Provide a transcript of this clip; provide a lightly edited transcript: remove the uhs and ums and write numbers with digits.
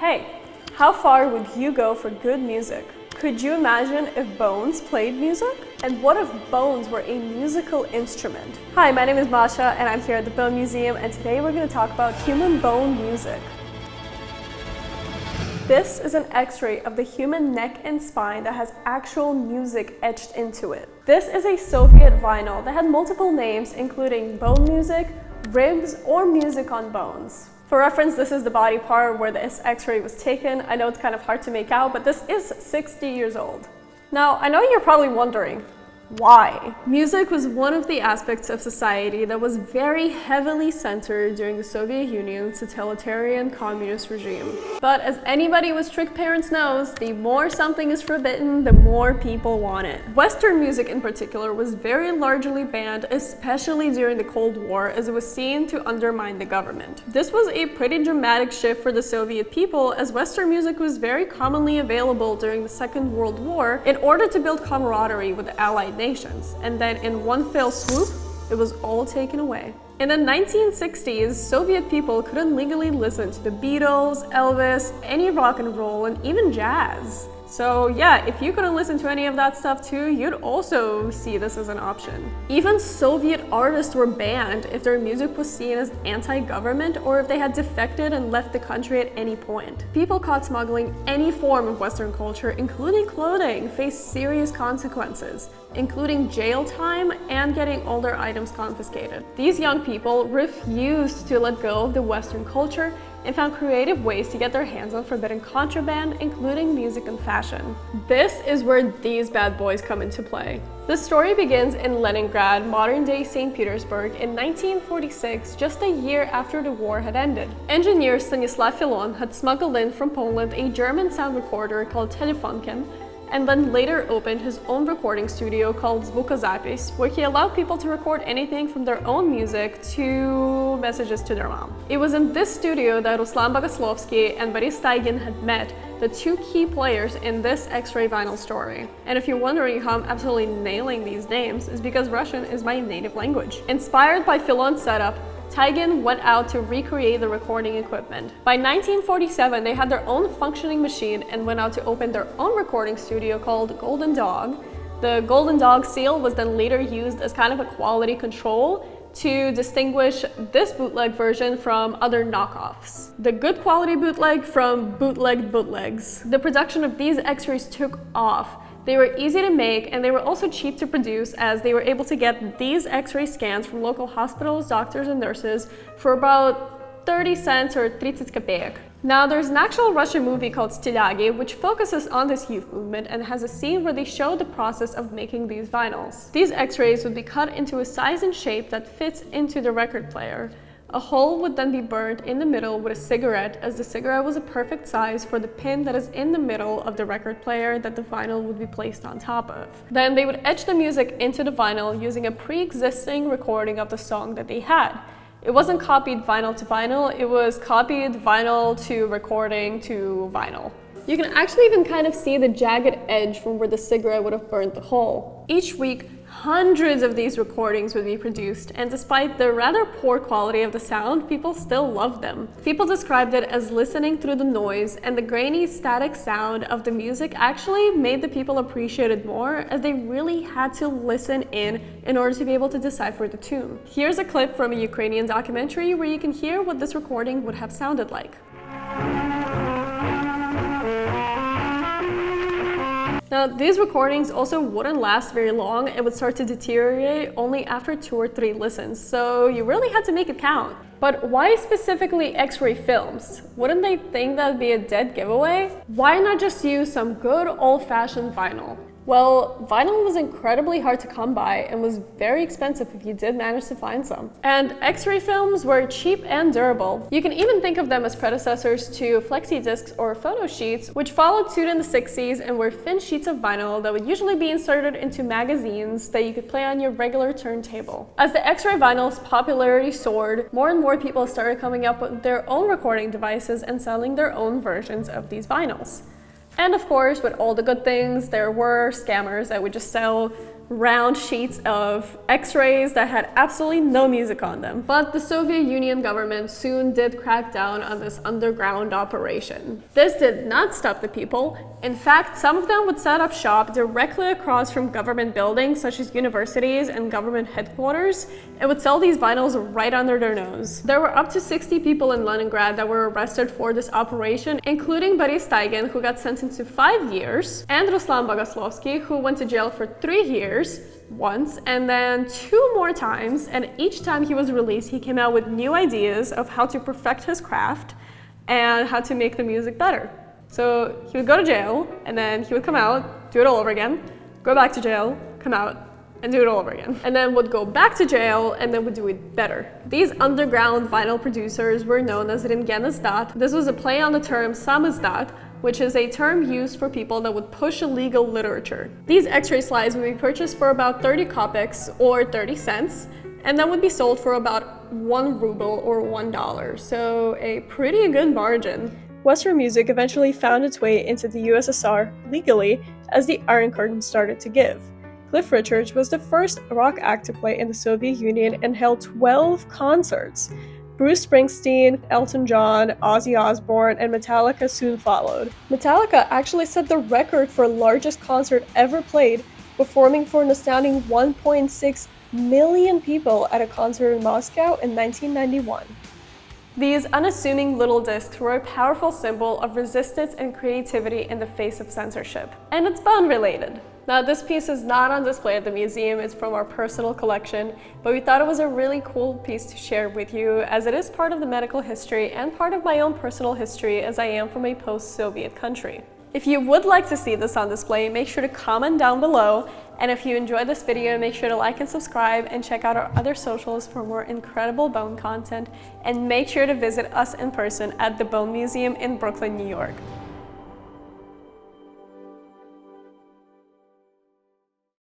Hey, how far would you go for good music? Could you imagine if bones played music? And what if bones were a musical instrument? Hi, my name is Masha and I'm here at the Bone Museum, and today we're going to talk about human bone music. This is an x-ray of the human neck and spine that has actual music etched into it. This is a Soviet vinyl that had multiple names, including bone music, ribs, or music on bones. For reference, this is the body part where this x-ray was taken. I know it's kind of hard to make out, but this is 60 years old. Now, I know you're probably wondering, why? Music was one of the aspects of society that was very heavily censored during the Soviet Union's totalitarian communist regime. But as anybody with strict parents knows, the more something is forbidden, the more people want it. Western music in particular was very largely banned, especially during the Cold War, as it was seen to undermine the government. This was a pretty dramatic shift for the Soviet people, as Western music was very commonly available during the Second World War in order to build camaraderie with the Allied nations, and then in one fell swoop, it was all taken away. In the 1960s, Soviet people couldn't legally listen to the Beatles, Elvis, any rock and roll, and even jazz. So yeah, if you couldn't listen to any of that stuff too, you'd also see this as an option. Even Soviet artists were banned if their music was seen as anti-government or if they had defected and left the country at any point. People caught smuggling any form of Western culture, including clothing, faced serious consequences, including jail time and getting older items confiscated. These young people refused to let go of the Western culture and found creative ways to get their hands on forbidden contraband, including music and fashion. This is where these bad boys come into play. The story begins in Leningrad, modern-day St. Petersburg, in 1946, just a year after the war had ended. Engineer Stanislav Filon had smuggled in from Poland a German sound recorder called Telefonken, and then later opened his own recording studio called Zvukozapis, where he allowed people to record anything from their own music to messages to their mom. It was in this studio that Ruslan Bogoslovsky and Boris Taygin had met, the two key players in this X-ray vinyl story. And if you're wondering how I'm absolutely nailing these names, it's because Russian is my native language. Inspired by Filon's setup, Taygin went out to recreate the recording equipment. By 1947, they had their own functioning machine and went out to open their own recording studio called Golden Dog. The Golden Dog seal was then later used as kind of a quality control to distinguish this bootleg version from other knockoffs. The good quality bootleg from bootlegged bootlegs. The production of these X-rays took off. They were easy to make, and they were also cheap to produce, as they were able to get these X-ray scans from local hospitals, doctors, and nurses for about 30 cents or 30 kopeyek. Now, there's an actual Russian movie called Stilягиб, which focuses on this youth movement and has a scene where they show the process of making these vinyls. These X-rays would be cut into a size and shape that fits into the record player. A hole would then be burned in the middle with a cigarette, as the cigarette was a perfect size for the pin that is in the middle of the record player that the vinyl would be placed on top of. Then they would etch the music into the vinyl using a pre-existing recording of the song that they had. It wasn't copied vinyl to vinyl, it was copied vinyl to recording to vinyl. You can actually even kind of see the jagged edge from where the cigarette would have burned the hole. Each week, hundreds of these recordings would be produced, and despite the rather poor quality of the sound, people still loved them. People described it as listening through the noise, and the grainy, static sound of the music actually made the people appreciate it more, as they really had to listen in order to be able to decipher the tune. Here's a clip from a Ukrainian documentary where you can hear what this recording would have sounded like. Now, these recordings also wouldn't last very long and would start to deteriorate only after 2 or 3 listens, so you really had to make it count. But why specifically X-ray films? Wouldn't they think that would be a dead giveaway? Why not just use some good old-fashioned vinyl? Well, vinyl was incredibly hard to come by and was very expensive if you did manage to find some. And X-ray films were cheap and durable. You can even think of them as predecessors to flexi discs or photo sheets, which followed suit in the 60s and were thin sheets of vinyl that would usually be inserted into magazines that you could play on your regular turntable. As the X-ray vinyl's popularity soared, more and more people started coming up with their own recording devices and selling their own versions of these vinyls. And of course, with all the good things, there were scammers that would just sell round sheets of x-rays that had absolutely no music on them. But the Soviet Union government soon did crack down on this underground operation. This did not stop the people. In fact, some of them would set up shop directly across from government buildings such as universities and government headquarters and would sell these vinyls right under their nose. There were up to 60 people in Leningrad that were arrested for this operation, including Boris Steigen, who got sentenced to 5 years, and Ruslan Bogoslovsky, who went to jail for 3 years once and then 2 more times, and each time he was released he came out with new ideas of how to perfect his craft and how to make the music better. So he would go to jail and then he would come out, do it all over again, go back to jail, come out, and do it all over again. And then would go back to jail and then would do it better. These underground vinyl producers were known as Rentgenestat. This was a play on the term samizdat, which is a term used for people that would push illegal literature. These x-ray slides would be purchased for about 30 kopecks or 30 cents, and then would be sold for about 1 ruble or $1. So a pretty good margin. Western music eventually found its way into the USSR legally as the Iron Curtain started to give. Cliff Richard was the first rock act to play in the Soviet Union and held 12 concerts. Bruce Springsteen, Elton John, Ozzy Osbourne, and Metallica soon followed. Metallica actually set the record for largest concert ever played, performing for an astounding 1.6 million people at a concert in Moscow in 1991. These unassuming little discs were a powerful symbol of resistance and creativity in the face of censorship. And it's bone related. Now, this piece is not on display at the museum, it's from our personal collection, but we thought it was a really cool piece to share with you as it is part of the medical history and part of my own personal history as I am from a post-Soviet country. If you would like to see this on display, make sure to comment down below, and if you enjoyed this video, make sure to like and subscribe and check out our other socials for more incredible bone content, and make sure to visit us in person at the Bone Museum in Brooklyn, New York.